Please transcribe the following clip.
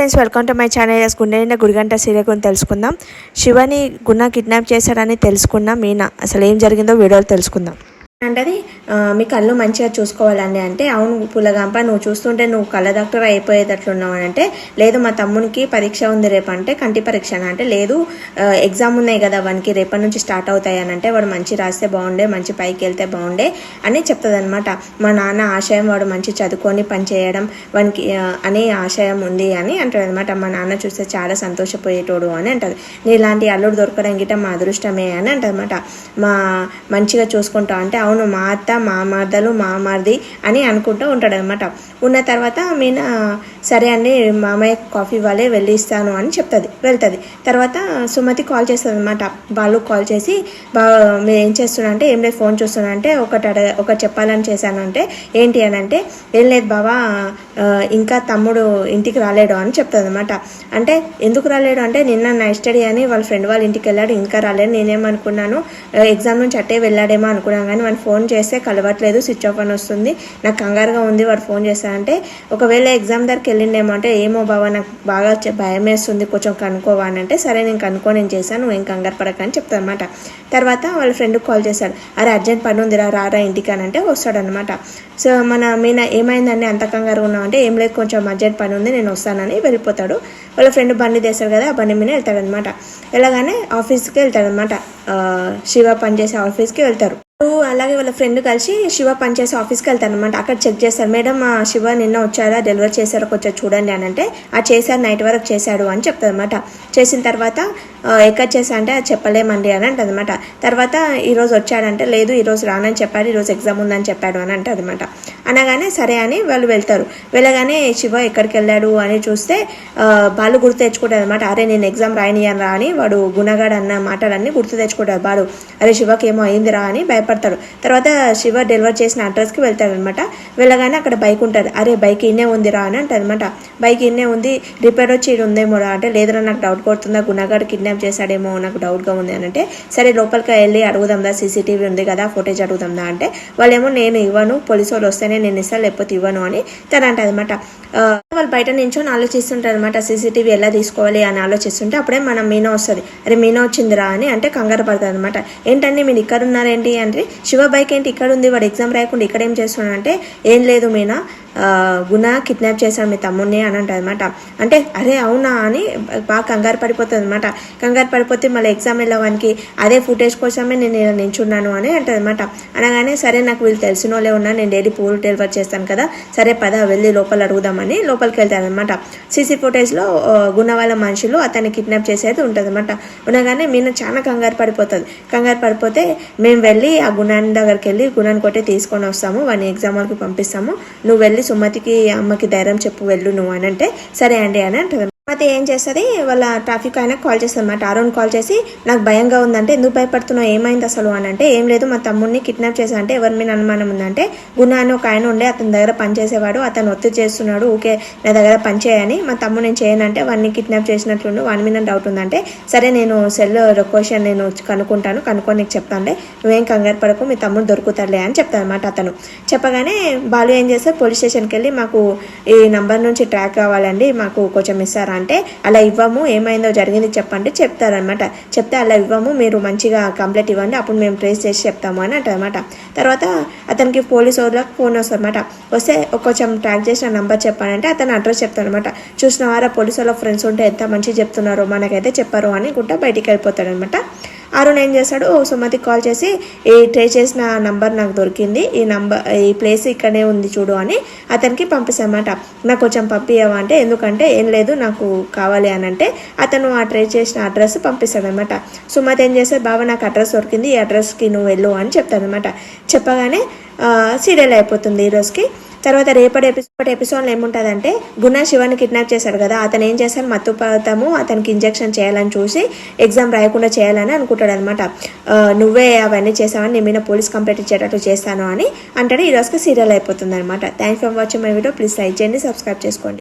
Friends, welcome to my channel. గుండె నిండా గుడిగంట serial గురించి తెలుసుకుందాం. శివని గుణ కిడ్నాప్ చేశాడని తెలుసుకున్నాం. మీనా అసలు ఏం జరిగిందో వీడియోలో తెలుసుకుందాం. అంటది మీ కళ్ళు మంచిగా చూసుకోవాలని అంటే, అవును పుల్లగాంప, నువ్వు చూస్తుంటే నువ్వు కళ్ళ డాక్టర్ అయిపోయేటట్లున్నావు అని అంటే, లేదు మా తమ్మునికి పరీక్ష ఉంది రేపు అంటే, కంటి పరీక్ష అంటే, లేదు ఎగ్జామ్ ఉన్నాయి కదా వానికి రేపటి నుంచి స్టార్ట్ అవుతాయి అని అంటే, వాడు మంచి రాస్తే బాగుండే, మంచి పైకి వెళ్తే బాగుండే అని చెప్తుంది అనమాట. మా నాన్న ఆశయం వాడు మంచి చదువుకొని పని చేయడం వానికి అనే ఆశయం ఉంది అని అంటాడు అనమాట. మా నాన్న చూస్తే చాలా సంతోషపోయేటోడు అని అంటది. నీలాంటి అల్లుడు దొరకడం గిట్ట మా అదృష్టమే అని అంటది అనమాట. మా మంచిగా చూసుకుంటా అంటే, అవును మా అత్త మా మరదలు మా మరిది అని అనుకుంటూ ఉంటాడు అనమాట. ఉన్న తర్వాత మీనా సరే అండి మామయ్య కాఫీ ఇవ్వాలి వెళ్ళి ఇస్తాను అని వెళ్తుంది. తర్వాత సుమతి కాల్ చేస్తుంది అనమాట. బాలు కాల్ చేసి మీరు ఏం చేస్తున్నా అంటే, ఏం లేదు ఫోన్ చూస్తున్నా అంటే, ఒకటి చెప్పాలని చేశాను అంటే, ఏంటి అని అంటే, ఏం లేదు బావా ఇంకా తమ్ముడు ఇంటికి రాలేడు అని చెప్తుంది అనమాట. అంటే ఎందుకు రాలేడు అంటే, నిన్న నైట్ స్టడీ అని వాళ్ళ ఫ్రెండ్ వాళ్ళ ఇంటికి వెళ్ళాడు, ఇంకా రాలేడు. నేనేమనుకున్నాను ఎగ్జామ్ నుంచి అట్టే వెళ్ళాడేమో అనుకున్నాను, కానీ వాడు ఫోన్ చేస్తే కలవట్లేదు, స్విచ్ ఆఫ్ అని వస్తుంది, నాకు కంగారుగా ఉంది వాడు ఫోన్ చేశానంటే, ఒకవేళ ఎగ్జామ్ దగ్గరికి వెళ్ళిండేమో అంటే, ఏమో బావా నాకు బాగా భయం వేస్తుంది కొంచెం కనుక్కోవా అని అంటే, సరే నేను చేశాను నువ్వేం కంగారు పడకని చెప్తాను అనమాట. తర్వాత వాళ్ళ ఫ్రెండ్కి కాల్ చేశాడు. అరే అర్జెంట్ పని ఉంది రారా ఇంటికి అని అంటే వస్తాడనమాట. సో మన మీనా ఏమైందండి అంత కంగారు ఉన్నావు అంటే, ఏం లేదు కొంచెం అర్జెంట్ పని ఉంది నేను వస్తానని వెళ్ళిపోతాడు. వాళ్ళ ఫ్రెండ్ బండి తెస్తాడు కదా, ఆ బండి మీద వెళ్తాడనమాట. వెళ్ళగానే ఆఫీస్కి వెళ్తాడనమాట. శివ పనిచేసే ఆఫీస్కి వెళ్తారు. అలాగే వాళ్ళ ఫ్రెండ్ కలిసి శివ పనిచేసే ఆఫీస్కి వెళ్తారు అనమాట. అక్కడ చెక్ చేస్తారు. మేడం శివ నిన్న వచ్చారా, డెలివరీ చేశారు కొంచెం చూడండి అని అంటే, చేశారు నైట్ వరకు చేశాడు అని చెప్తుంది అనమాట. చేసిన తర్వాత ఎక్కడ చేశా అంటే, అది చెప్పలేమండి అని అంటుంది అనమాట. తర్వాత ఈరోజు వచ్చాడంటే, లేదు ఈరోజు రానని చెప్పాడు, ఈరోజు ఎగ్జామ్ ఉందని చెప్పాడు అని అంటుంది అనమాట. అనగానే సరే అని వాళ్ళు వెళ్తారు. వెళ్ళగానే శివ ఎక్కడికి వెళ్ళాడు అని చూస్తే బాలు గుర్తు తెచ్చుకుంటాడు అనమాట. అరే నేను ఎగ్జామ్ రాయనియను రా అని వాడు గుణగాడు అన్న మాటలన్నీ గుర్తు తెచ్చుకుంటాడు బాలు. అరే శివకి ఏమో అయిందిరా అని భయపడతాడు. తర్వాత శివ డెలివర్ చేసిన అడ్రస్కి వెళ్తాడు అనమాట. వెళ్ళగానే అక్కడ బైక్ ఉంటుంది. అరే బైక్ ఇన్నే ఉందిరా అని అంటుంది అనమాట. బైక్ ఇన్నే ఉంది, రిపేర్ వచ్చి ఇది ఉందేమో రా అంటే, లేదురా నాకు డౌట్ కొడుతుందా, గుణగాడు కిడ్నాప్ చేశాడేమో నాకు డౌట్గా ఉంది అని అంటే, సరే లోపలికి వెళ్ళి అడుగుదాందా, సీసీటీవీ ఉంది కదా ఫుటేజ్ అడుగుదాందా అంటే, వాళ్ళేమో నేను ఇవ్వను, పోలీసు వాళ్ళు వస్తేనే నేను ఇస్తాను లేకపోతే ఇవ్వను అని తను అంటది అనమాట. వాళ్ళు బయట నించొని ఆలోచిస్తుంటారు అనమాట, సీసీటీవీ ఎలా తీసుకోవాలి అని ఆలోచిస్తుంటే, అప్పుడే మన మీనా వస్తుంది. అరే మీనా వచ్చిందిరా అని అంటే కంగారు పడుతుంది అనమాట. ఏంటండి మీరు ఇక్కడ ఉన్నారేంటి అంటే, శివ బైక్ ఏంటి ఇక్కడ ఉంది, వాడు ఎగ్జామ్ రాయకుండా ఇక్కడ ఏం చేస్తున్నాడు అంటే, ఏం లేదు మీనా గుణ కిడ్నాప్ చేశాడు మీ తమ్ముడిని అని అంటుంది అనమాట. అంటే అరే అవునా అని బాగా కంగారు పడిపోతుంది అనమాట. కంగారు పడిపోతే మళ్ళీ ఎగ్జామ్ వెళ్ళవానికి అదే ఫుటేజ్ కోసమే నేను ఇలా నించున్నాను అని అంటుంది అనమాట. అనగానే సరే నాకు వీళ్ళు తెలిసిన వాళ్ళే ఉన్నా, నేను డైలీ పూలు డెలివర్ చేస్తాను కదా, సరే పద వెళ్ళి లోపల అడుగుదామని లోపలికి వెళ్తాను అనమాట. సీసీ ఫుటేజ్లో గుణ వాళ్ళ మనుషులు అతన్ని కిడ్నాప్ చేసేది ఉంటుంది అనమాట. ఉండగానే మీన చాలా కంగారు పడిపోతుంది. కంగారు పడిపోతే మేము వెళ్ళి ఆ గుణాన్ని దగ్గరికి వెళ్ళి గుణాన్ని కొట్టి తీసుకొని వస్తాము, వాడిని ఎగ్జామ్ వరకు పంపిస్తాము, నువ్వు వెళ్ళి సుమతికి అమ్మకి ధైర్యం చెప్పు వెళ్ళు నువ్వు అని అంటే, సరే అండి అని అంటుంది. అయితే ఏం చేస్తుంది, వాళ్ళ ట్రాఫిక్ ఆయన కాల్ చేస్తుంది అనమాట. అరుణ్ కాల్ చేసి నాకు భయంగా ఉందంటే, ఎందుకు భయపడుతున్నావు ఏమైంది అసలు అని అంటే, ఏం లేదు మా తమ్ముడిని కిడ్నాప్ చేశా అంటే, ఎవరి మీద అనుమానం ఉందంటే, గుణ అని ఒక ఆయన ఉండే అతని దగ్గర పనిచేసేవాడు, అతను ఒత్తిడి చేస్తున్నాడు, ఓకే నా దగ్గర పనిచేయని, మా తమ్ముడు నేను చేయనంటే వాడిని కిడ్నాప్ చేసినట్లుండు, వాని మీద డౌట్ ఉందంటే, సరే నేను సెల్ లొకేషన్ నేను కనుక్కొని నీకు చెప్తానులే, నువ్వేం కంగారు పడకు మీ తమ్ముడు దొరుకుతాడులే అని చెప్తాను అనమాట. అతను చెప్పగానే బాలు ఏం చేస్తే పోలీస్ స్టేషన్కి వెళ్ళి, మాకు ఈ నంబర్ నుంచి ట్రాక్ కావాలండి, మాకు కొంచెం ఇస్తారా అంటే, అలా ఇవ్వము ఏమైందో జరిగింది చెప్పండి చెప్తారనమాట. చెప్తే అలా ఇవ్వము, మీరు మంచిగా కంప్లైంట్ ఇవ్వండి అప్పుడు మేము ట్రేస్ చేసి చెప్తాము అని అంటారనమాట. తర్వాత అతనికి పోలీసు వాళ్ళకి ఫోన్ వస్తారనమాట. వస్తే కొంచెం ట్రాక్ చేసిన నంబర్ చెప్పానంటే అతను అడ్రస్ చెప్తారనమాట. చూసిన వారా పోలీసు వాళ్ళ ఫ్రెండ్స్ ఉంటే ఎంత మంచిగా చెప్తున్నారో మనకైతే చెప్పారు అని గుట్ట బయటికి వెళ్ళిపోతాడనమాట. అరుణ్ ఏం చేస్తాడు, సుమతికి కాల్ చేసి ఈ ట్రేస్ చేసిన నంబర్ నాకు దొరికింది, ఈ ప్లేస్ ఇక్కడే ఉంది చూడు అని అతనికి పంపిస్తామన్నమాట. నాకు కొంచెం పంపియవా అంటే, ఎందుకంటే ఏం లేదు నాకు కావాలి అని అంటే, అతను ఆ ట్రేస్ చేసిన అడ్రస్ పంపిస్తాడనమాట. సుమతి ఏం చేస్తే, బాబా నాకు అడ్రస్ దొరికింది ఈ అడ్రస్కి నువ్వు వెళ్ళు అని చెప్తాడనమాట. చెప్పగానే సీరియల్ అయిపోతుంది ఈ రోజుకి. తర్వాత రేపటి ఎపిసోడ్లో ఏముంటుందంటే, గుణ శివాన్ని కిడ్నాప్ చేశాడు కదా, అతను ఏం చేస్తాడు, మత్తు పదార్థము అతనికి ఇంజెక్షన్ చేయాలని చూసి ఎగ్జామ్ రాయకుండా చేయాలని అనుకుంటాడు అనమాట. నువ్వే అవన్నీ చేసావని నేను మీద పోలీస్ కంప్లైంట్ ఇచ్చేటట్టు చేస్తాను అని అంటాడు. ఈ రోజుకి సీరియల్ అయిపోతుంది అనమాట. Thanks for watching my video. Please like చేయండి, సబ్స్క్రైబ్ చేసుకోండి.